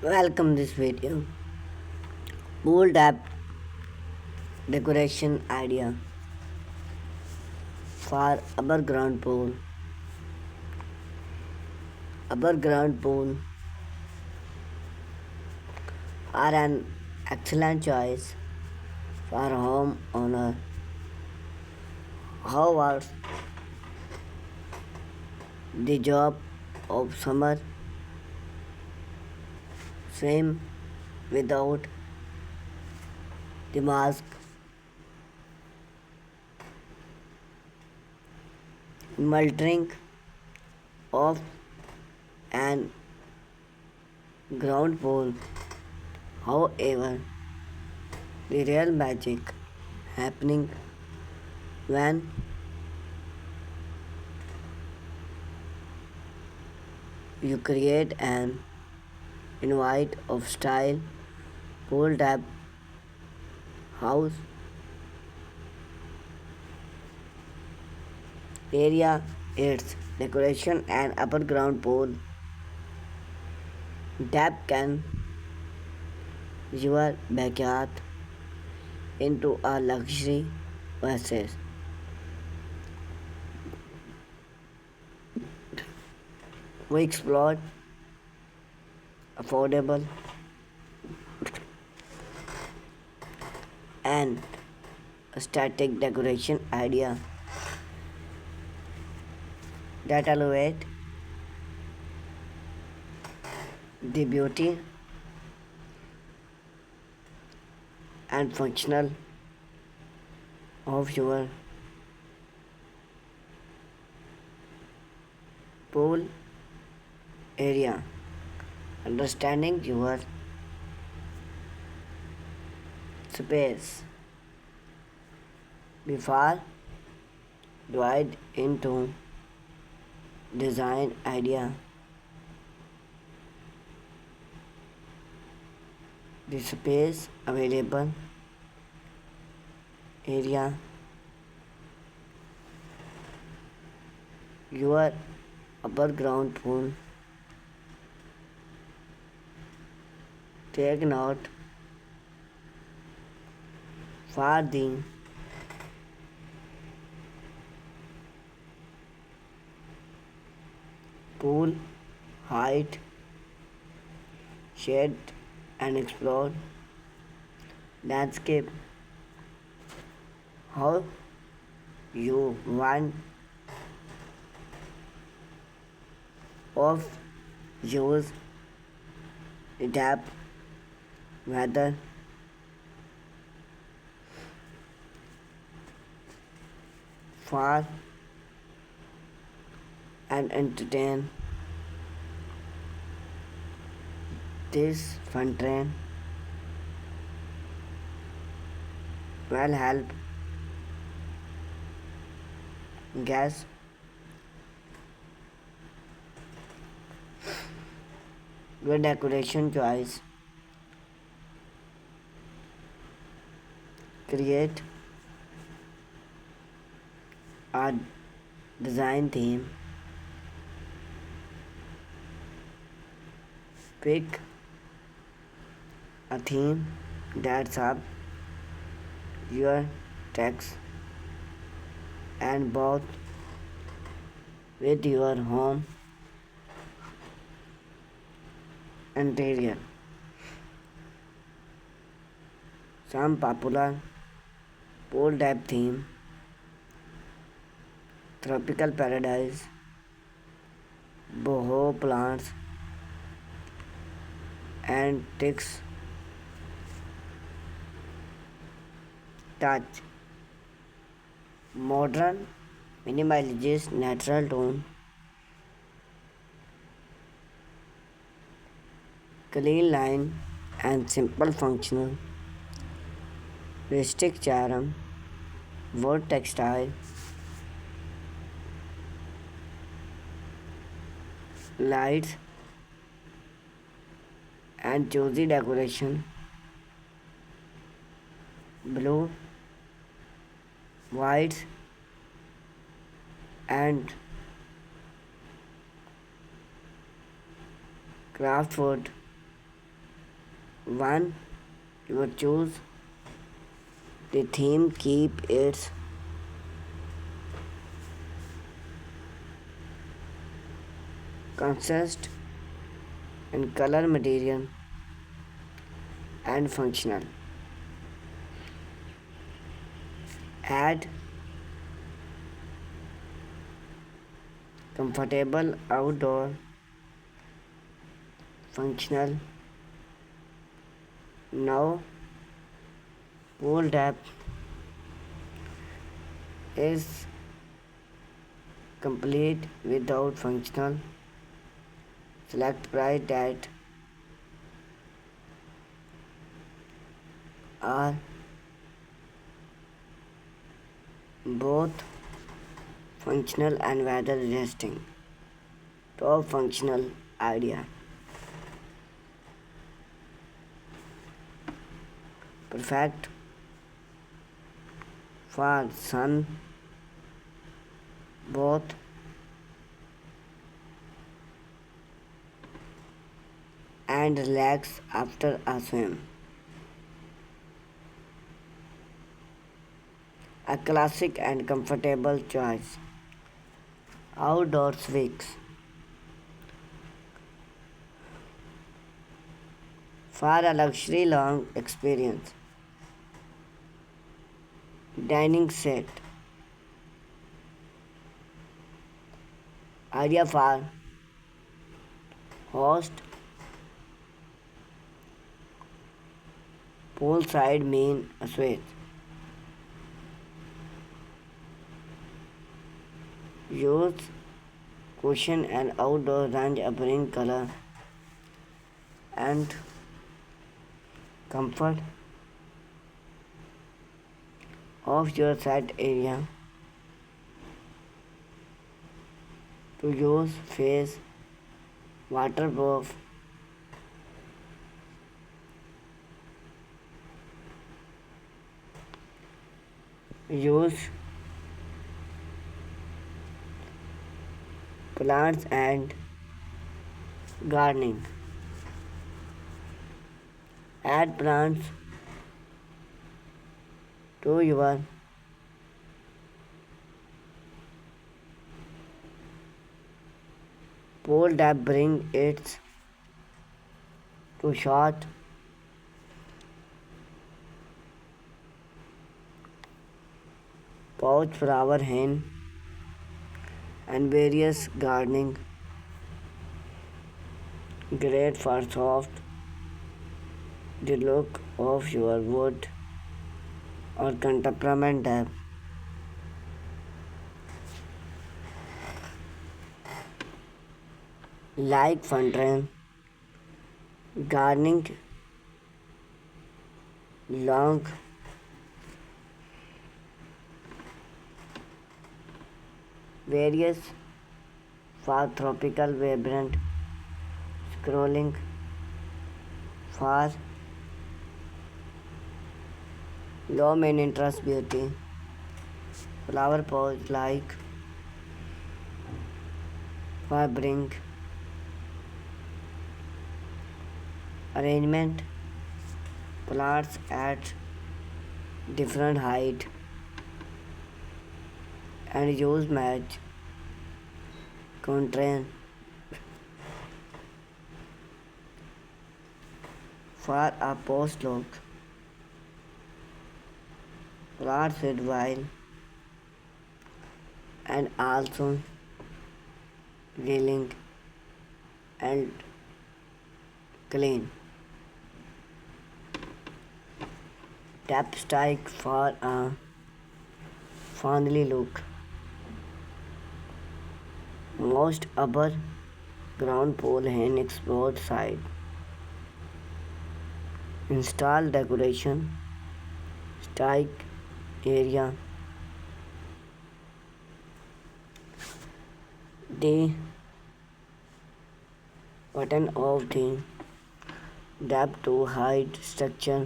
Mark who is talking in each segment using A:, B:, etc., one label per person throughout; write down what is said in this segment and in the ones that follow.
A: Welcome this video. Pool tap decoration idea for above ground pool. Above ground pool are an excellent choice for home owner. However, the job of summer swim without the mask, melting of an ground pool. However, the real magic happening when you create an invite of style pool tap house area, its decoration and upper ground pool tap can your backyard into a luxury oasis. We explored affordable and static decoration idea that elevate the beauty and functional of your pool area. Understanding your space before divide into design idea. The space available area your upper ground pool. Take note for the pool height, shade and explore landscape how you want of use adapt weather for and entertain this fun train will help guess your decoration choice. Create a design theme. Pick a theme that's up your text and both with your home interior. Some popular pool type theme tropical paradise, boho plants, antiques touch, modern minimalist natural tone, clean line and simple functional, rustic charm, wood textile, lights and choosy decoration, blue, white and craft wood One, you choose the theme, keep its consist and color, material, and functional. Add comfortable outdoor functional. Now pool depth is complete without functional. Select price that are both functional and weather resisting. Top functional idea. Perfect for sun, both and relax after a swim. A classic and comfortable choice. Outdoors weeks. For a luxury long experience. Dining set. Idea for host. Poolside main suite. Use cushion and outdoor range bring color and comfort of your set area to use face waterproof use plants and gardening. Add plants to your pool that bring it to short pouch flower hen and various gardening great for soft the look of your wood or contemporary depth. Like fountain, gardening, long various for tropical vibrant scrolling for low main interest beauty flower pose like for bring arrangement plants at different height and use match constraint for a post look plants with while and also grilling and clean tap strike for a fondly look most upper ground pole hen explored side install decoration strike area the button of the depth to hide structure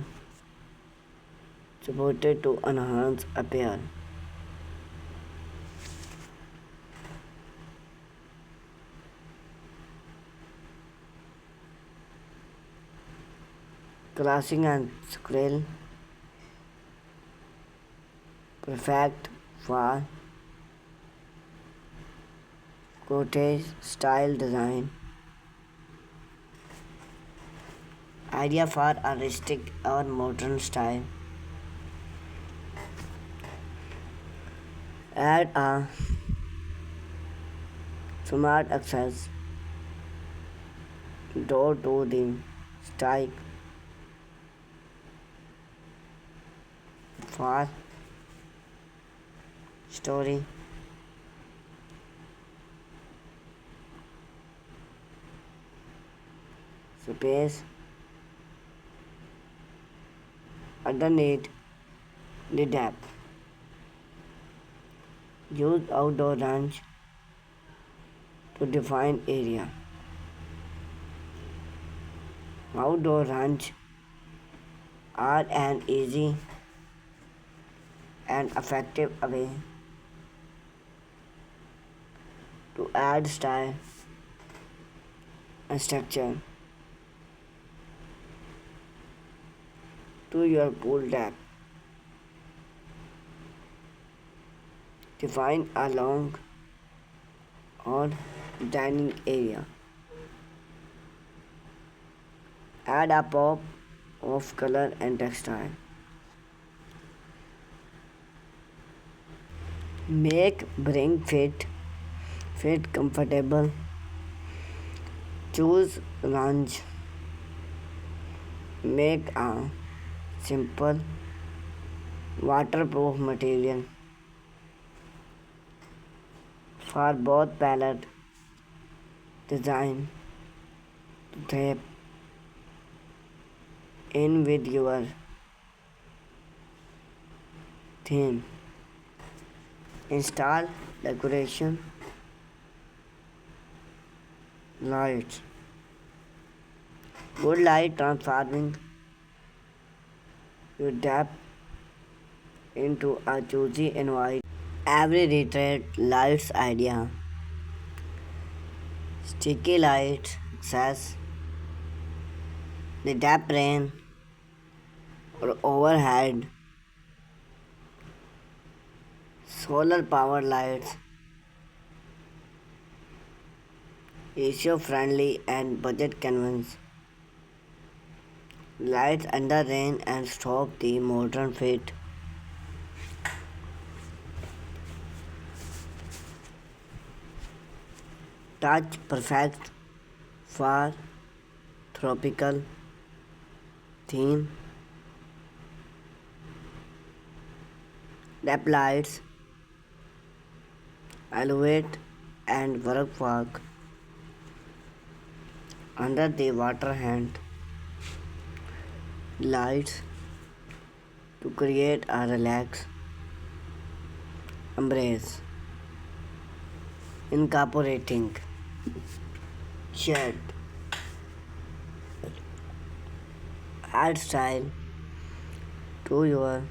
A: supported to enhance appeal. crossing and squirrel, perfect for cottage style design, idea for a rustic or modern style. Add a smart access door to the style for story space underneath the depth. Use outdoor range to define area. Outdoor range are an easy and effective way to add style and structure to your pool deck. Define a long or dining area. Add a pop of color and textile. Make bring fit comfortable. Choose range. Make a simple waterproof material for both palette design to thrive in with your theme. Install decoration lights. Good light transforming your depth into a cozy environment. Every retreat lights idea. Sticky lights access the depth rain or overhead. Solar power lights eco friendly and budget convenience. Lights under rain and stop the modern fit. Touch perfect for tropical theme. Depth lights elevate and work walk under the water hand lights to create a relaxed embrace. Incorporating shed add style to your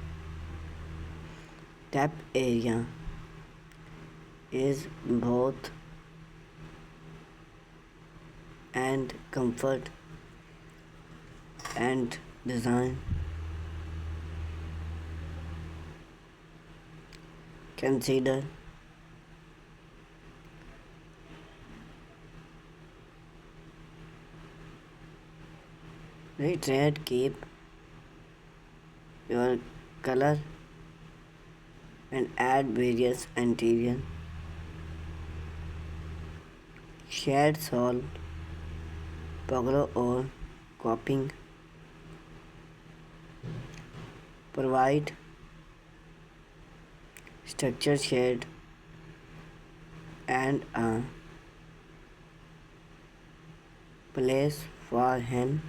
A: depth area is both and comfort and design. Consider retreat keep your color and add various interior shade sol paglo or copying provide structure shade and a place for hand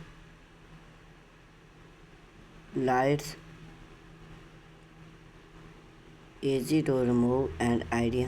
A: lights easy to remove and idea